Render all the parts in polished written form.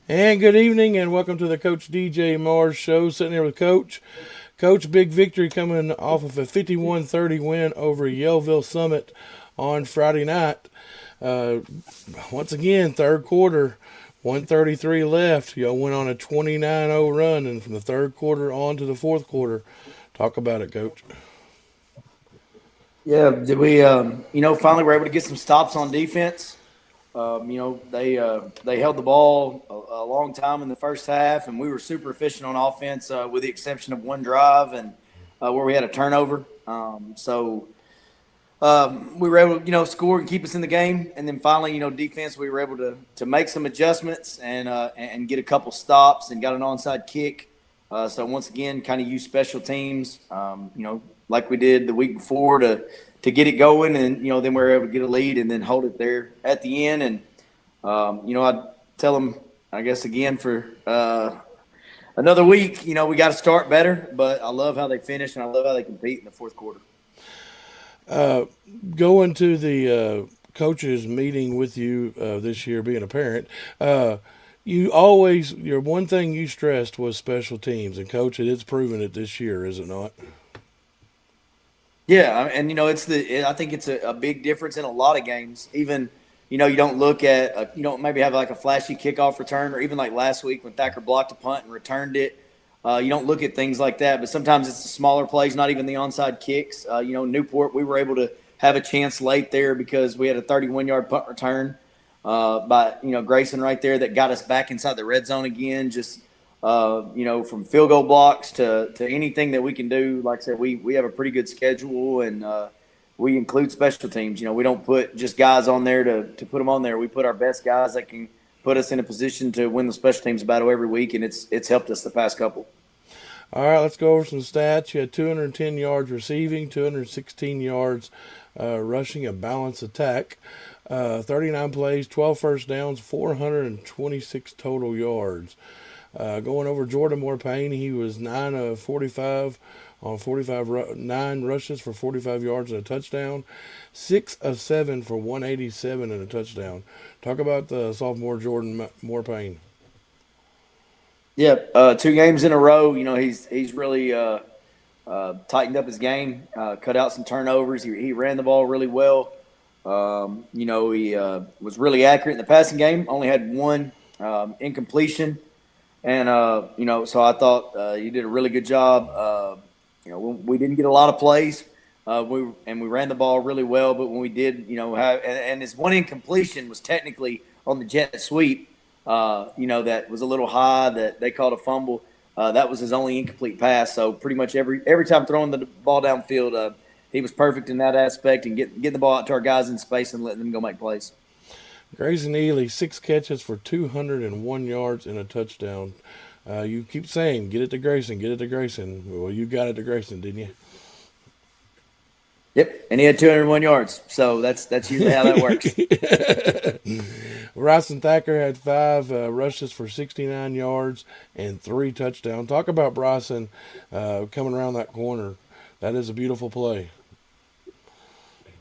And good evening, and welcome to the Coach DJ Mars Show. Sitting here with Coach. Coach, big victory coming off of a 51-30 win over Yellville Summit on Friday night. Once again, third quarter, 1:33 left. Y'all went on a 29-0 run, and from the third quarter on to the fourth quarter. Talk about it, Coach. Yeah, did we, finally were able to get some stops on defense. They held the ball a long time in the first half, and we were super efficient on offense with the exception of one drive and where we had a turnover. We were able to, score and keep us in the game. And then finally, defense, we were able to make some adjustments and get a couple stops and got an onside kick. So once again, kind of use special teams, like we did the week before to get it going, and then we were able to get a lead and then hold it there at the end. And I'd tell them, I guess, again for another week, we got to start better. But I love how they finish, and I love how they compete in the fourth quarter. Going to the coaches meeting with you this year, being a parent, your one thing you stressed was special teams, and Coach, it's proven it this year, is it not? Yeah, and I think it's a big difference in a lot of games. Even you don't look at you don't maybe have like a flashy kickoff return, or even like last week when Thacker blocked a punt and returned it. You don't look at things like that, but sometimes it's the smaller plays, not even the onside kicks. Newport, we were able to have a chance late there because we had a 31-yard punt return by Grayson right there that got us back inside the red zone again. Just from field goal blocks to anything that we can do. Like I said, we have a pretty good schedule, and we include special teams. We don't put just guys on there to put them on there. We put our best guys that can put us in a position to win the special teams battle every week, and it's helped us the past couple. All right, let's go over some stats. You had 210 yards receiving, 216 yards rushing, a balanced attack, 39 plays, 12 first downs, 426 total yards. Going over Jordan Moore-Payne, he was 9 of 45 on 9 rushes for 45 yards and a touchdown, 6 of 7 for 187 and a touchdown. Talk about the sophomore Jordan Moore-Payne. Yeah, 2 games in a row. He's really tightened up his game, cut out some turnovers. He ran the ball really well. He was really accurate in the passing game. Only had 1 incompletion. And, so I thought he did a really good job. We didn't get a lot of plays. We ran the ball really well. But when we did, and his 1 incompletion was technically on the jet sweep, that was a little high that they called a fumble. That was his only incomplete pass. So pretty much every time throwing the ball downfield, he was perfect in that aspect and getting the ball out to our guys in space and letting them go make plays. Grayson Ely, 6 catches for 201 yards and a touchdown. You keep saying, get it to Grayson, get it to Grayson. Well, you got it to Grayson, didn't you? Yep, and he had 201 yards. So that's usually how that works. Bryson Thacker had 5 rushes for 69 yards and 3 touchdowns. Talk about Bryson coming around that corner. That is a beautiful play.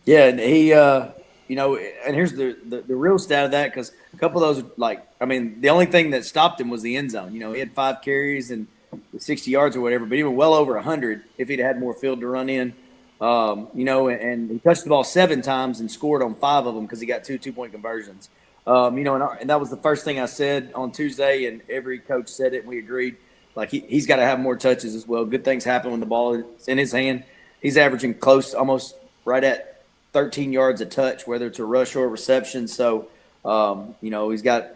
Yeah, and he and here's the real stat of that, because a couple of those, the only thing that stopped him was the end zone. He had 5 carries and 60 yards or whatever, but he went well over 100 if he'd had more field to run in. And he touched the ball 7 times and scored on 5 of them because he got 2 2-point conversions. And that was the first thing I said on Tuesday, and every coach said it, and we agreed. Like, he's got to have more touches as well. Good things happen when the ball is in his hand. He's averaging close, almost right at 13 yards a touch, whether it's a rush or a reception. So, he's got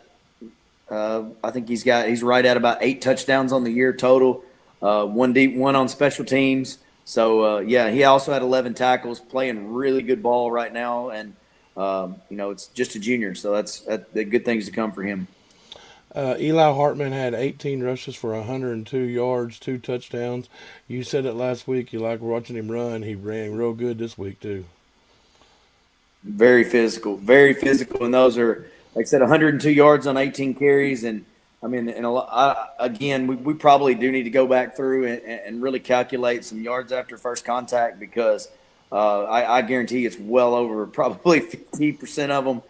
I think he's right at about 8 touchdowns on the year total, 1 deep, 1 on special teams. So, he also had 11 tackles, playing really good ball right now. And, it's just a junior, so that's the good things to come for him. Eli Hartman had 18 rushes for 102 yards, 2 touchdowns. You said it last week. You like watching him run. He ran real good this week, too. Very physical. And those are, like I said, 102 yards on 18 carries. And, we probably do need to go back through and really calculate some yards after first contact, because I guarantee it's well over probably 50% of them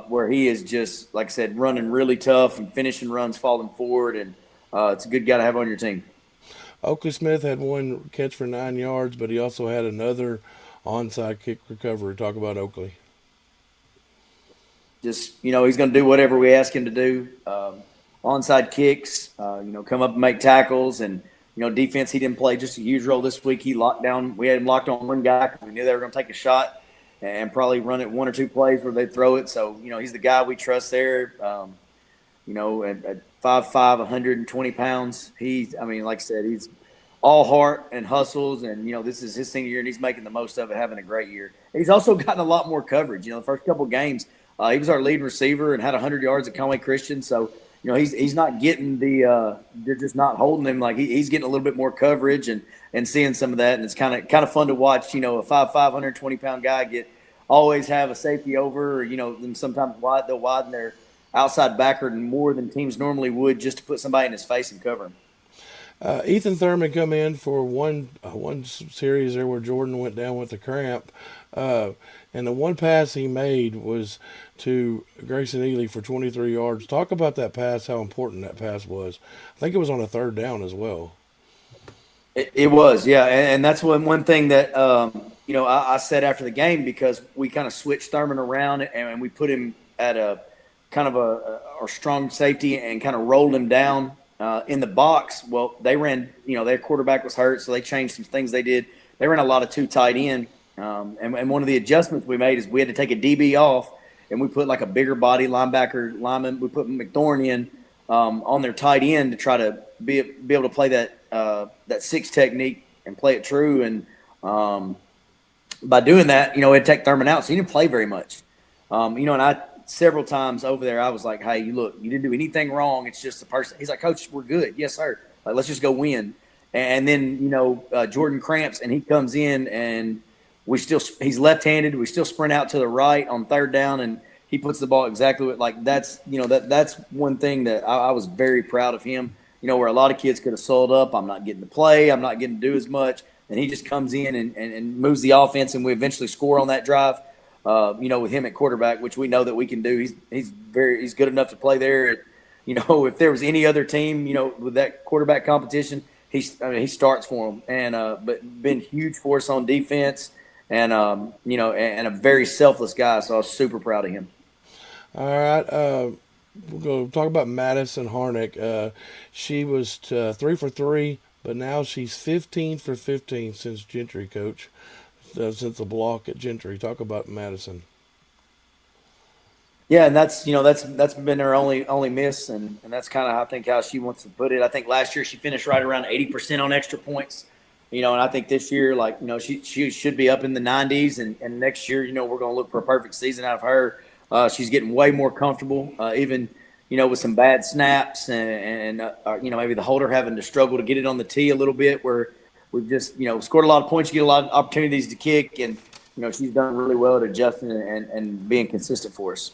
where he is just, like I said, running really tough and finishing runs, falling forward, and it's a good guy to have on your team. Oakley Smith had one catch for 9 yards, but he also had another onside kick recovery. Talk about Oakley. Just, he's going to do whatever we ask him to do. Onside kicks, come up and make tackles. And, defense, he didn't play just a huge role this week. He locked down. We had him locked on one guy. We knew they were going to take a shot and probably run it one or two plays where they throw it. So, he's the guy we trust there. At 5'5", 120 pounds, like I said, he's all heart and hustles. And, this is his senior year, and he's making the most of it, having a great year. And he's also gotten a lot more coverage. The first couple of games, he was our lead receiver and had 100 yards at Conway Christian. So, he's not getting they're just not holding him. Like he's getting a little bit more coverage and seeing some of that. And it's kind of fun to watch, a 5'5", 120-pound guy always have a safety over, or, them sometimes they'll widen their outside backer more than teams normally would just to put somebody in his face and cover him. Ethan Thurman come in for one series there where Jordan went down with the cramp. And the one pass he made was to Grayson Ely for 23 yards. Talk about that pass, how important that pass was. I think it was on a third down as well. It was, yeah. And that's one thing that, I said after the game, because we kind of switched Thurman around and we put him at a kind of our strong safety and kind of rolled him down in the box. Well, they ran, their quarterback was hurt, so they changed some things they did. They ran a lot of two tight end. And one of the adjustments we made is we had to take a DB off, and we put like a bigger body lineman. We put McThorne in on their tight end to try to be able to play that six technique and play it true. And by doing that, it'd take Thurman out, so he didn't play very much. And I several times over there, I was like, "Hey, you didn't do anything wrong. It's just the person." He's like, "Coach, we're good. Yes, sir. Like, let's just go win." And then Jordan cramps, and he comes in and. He's left-handed. We still sprint out to the right on third down, and he puts the ball exactly that's one thing that I was very proud of him. Where a lot of kids could have sold up. I'm not getting to play. I'm not getting to do as much, and he just comes in and moves the offense, and we eventually score on that drive. With him at quarterback, which we know that we can do. He's good enough to play there. If there was any other team, with that quarterback competition, he starts for them, and but been huge for us on defense. And and a very selfless guy, so I was super proud of him. All right, we're going to talk about Madison Harnick. She was 3 for 3, but now she's 15 for 15 since Gentry, Coach. Since the block at Gentry. Talk about Madison. Yeah, and that's been her only miss, and that's kind of I think how she wants to put it. I think last year she finished right around 80% on extra points. And I think this year, she should be up in the 90s, and next year, we're going to look for a perfect season out of her. She's getting way more comfortable, even, with some bad snaps and maybe the holder having to struggle to get it on the tee a little bit where we've just, scored a lot of points. You get a lot of opportunities to kick, and, she's done really well at adjusting and being consistent for us.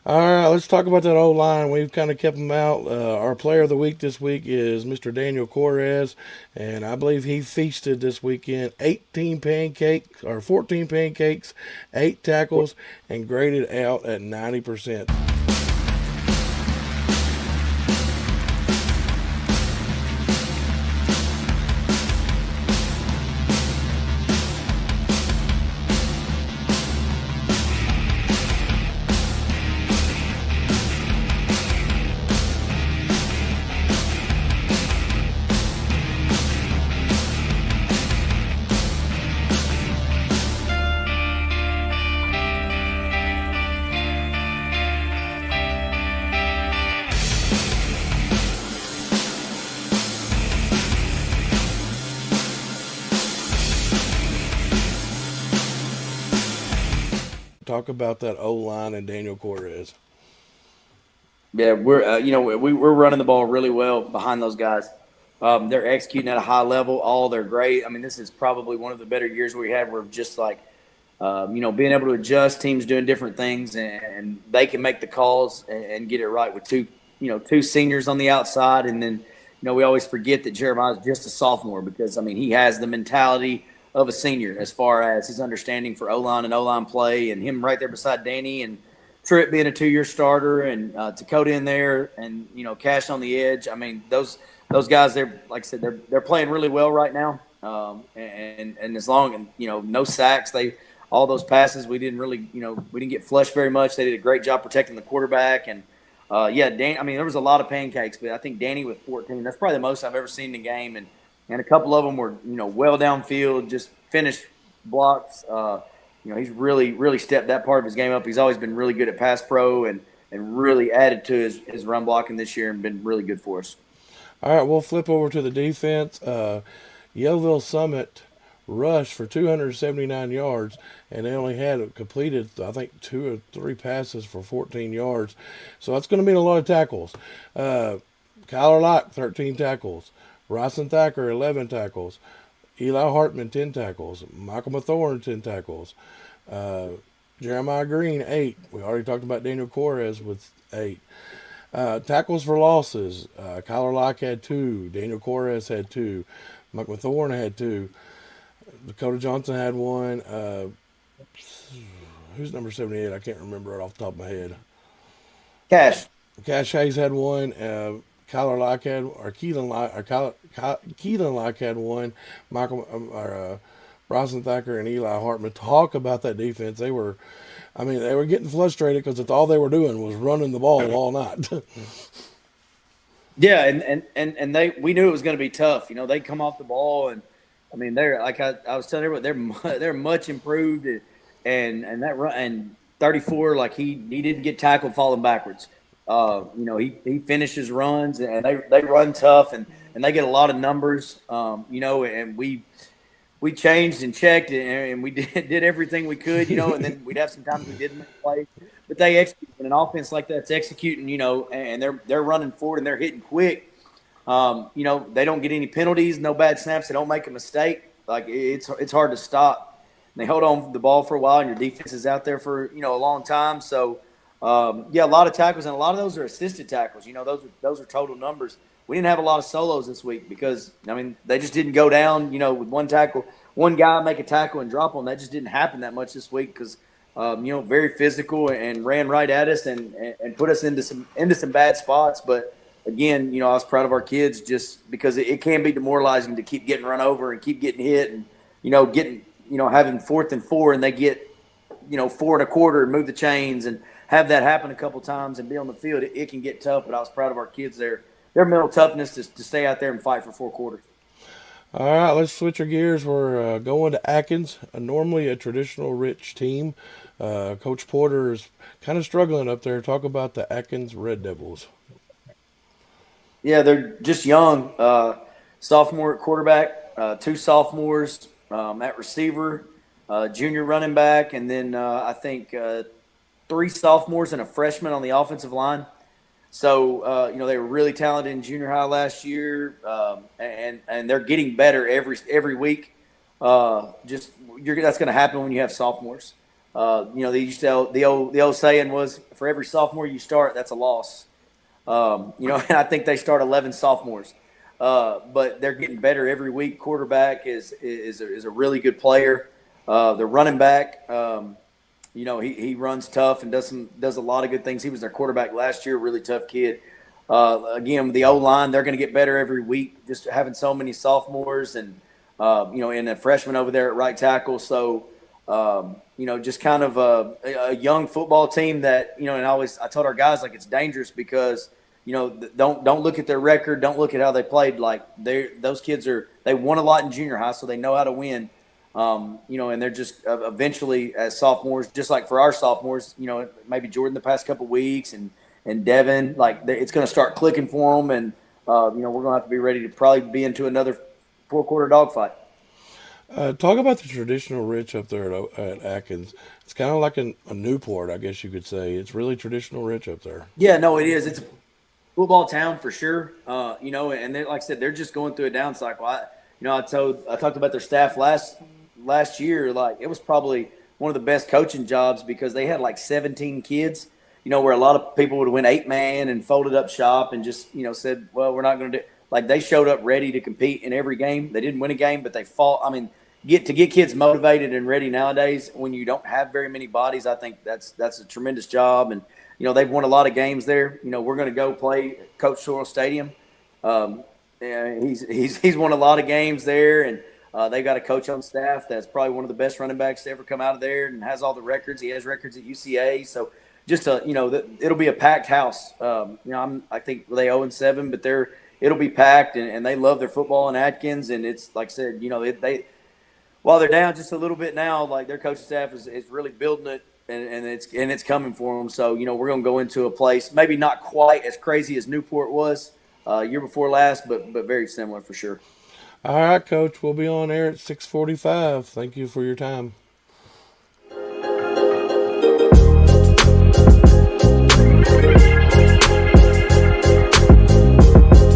All right, let's talk about that O-line. We've kind of kept them out. Our player of the week this week is Mr. Daniel Correz, and I believe he feasted this weekend. 14 pancakes, 8 tackles, and graded out at 90%. Talk about that O-line and Daniel Correz. Yeah, we're running the ball really well behind those guys. They're executing at a high level. They're great. I mean, this is probably one of the better years we had. We're just like, being able to adjust, teams doing different things, and they can make the calls and get it right with two seniors on the outside. And then, we always forget that Jeremiah's just a sophomore because, he has the mentality of a senior as far as his understanding for O-line and O-line play, and him right there beside Danny, and Tripp being a 2-year starter, and Dakota in there, and Cash on the edge. I mean, those guys, they're like I said, they're playing really well right now. And as long and no sacks, all those passes we didn't really we didn't get flushed very much. They did a great job protecting the quarterback, and Dan. I mean, there was a lot of pancakes, but I think Danny with 14, that's probably the most I've ever seen in a game, and a couple of them were well downfield, just finished blocks. He's really stepped that part of his game up. He's always been really good at pass pro and really added to his run blocking this year and been really good for us. All right, we'll flip over to the defense. Yellville Summit rushed for 279 yards, and they only had completed, I think, 2 or 3 passes for 14 yards. So that's going to mean a lot of tackles. Kyler Locke, 13 tackles. Bryson Thacker, 11 tackles. Eli Hartman, 10 tackles. Michael Mathorn, 10 tackles. Jeremiah Green, 8. We already talked about Daniel Correz with 8. Tackles for losses. Kyler Locke had 2. Daniel Correz had 2. Mike Mathorn had 2. Dakota Johnson had 1. Who's number 78? I can't remember it off the top of my head. Cash Hayes had 1. Kyler Locke had, or Keelan Locke had 1. Bryson Thacker and Eli Hartman. Talk about that defense. They were getting frustrated because it's all they were doing was running the ball all night. Yeah, and we knew it was going to be tough. They come off the ball, and I mean they're like I was telling everybody, they're much improved, and that run and 34, like he didn't get tackled falling backwards. He finishes runs, and they run tough, and they get a lot of numbers. And we changed and checked, and we did everything we could, and then we'd have some times we didn't make plays. But they execute. When an offense like that's executing, and they're running forward and they're hitting quick, they don't get any penalties, no bad snaps. They don't make a mistake. Like it's hard to stop. And they hold on to the ball for a while, and your defense is out there for a long time. So a lot of tackles, and a lot of those are assisted tackles. Those are total numbers. We didn't have a lot of solos this week because they just didn't go down. With one tackle, one guy make a tackle and drop them. That just didn't happen that much this week because. Very physical and ran right at us and put us into some bad spots. But again, I was proud of our kids just because it can be demoralizing to keep getting run over and keep getting hit and having 4th and 4 and they get 4 1/4 and move the chains and have that happen a couple times and be on the field. It can get tough. But I was proud of our kids their mental toughness to stay out there and fight for 4 quarters. All right, let's switch our gears. We're going to Atkins, normally a traditional rich team. Coach Porter is kind of struggling up there. Talk about the Atkins Red Devils. Yeah, they're just young. Sophomore at quarterback, 2 sophomores at receiver, junior running back, and then I think 3 sophomores and a freshman on the offensive line. So, they were really talented in junior high last year, and they're getting better every week. That's going to happen when you have sophomores. They used to the old saying was, for every sophomore you start, that's a loss. And I think they start 11 sophomores, but they're getting better every week. Quarterback is a really good player. The running back, he runs tough and does a lot of good things. He was their quarterback last year, really tough kid. Again, the O-line, they're going to get better every week, just having so many sophomores and a freshman over there at right tackle. So, just kind of a young football team that, and I told our guys, like, it's dangerous because, don't look at their record. Don't look at how they played. Like those kids they won a lot in junior high, so they know how to win. And they're just eventually as sophomores, just like for our sophomores, maybe Jordan the past couple of weeks and Devin, like it's going to start clicking for them. And, we're going to have to be ready to probably be into another 4-quarter dogfight. Talk about the traditional rich up there at Atkins. It's kind of like a Newport, I guess you could say. It's really traditional rich up there. Yeah, no, it is. It's a football town for sure. And like I said, they're just going through a down cycle. I talked about their staff last year. Like, it was probably one of the best coaching jobs because they had like 17 kids, where a lot of people would have went 8-man and folded up shop and just, said, well, we're not going to do – like, they showed up ready to compete in every game. They didn't win a game, but they fought. I mean, get kids motivated and ready nowadays when you don't have very many bodies. I think that's a tremendous job, and they've won a lot of games there. We're going to go play Coach Sorrell Stadium. And he's won a lot of games there, and they've got a coach on staff that's probably one of the best running backs to ever come out of there, and has all the records. He has records at UCA, so just it'll be a packed house. I think they 0-7, but it'll be packed, and they love their football in Atkins, and it's like I said, they while they're down just a little bit now, like their coaching staff is really building it, and it's coming for them. So we're going to go into a place maybe not quite as crazy as Newport was year before last, but very similar for sure. All right, Coach. We'll be on air at 6:45. Thank you for your time.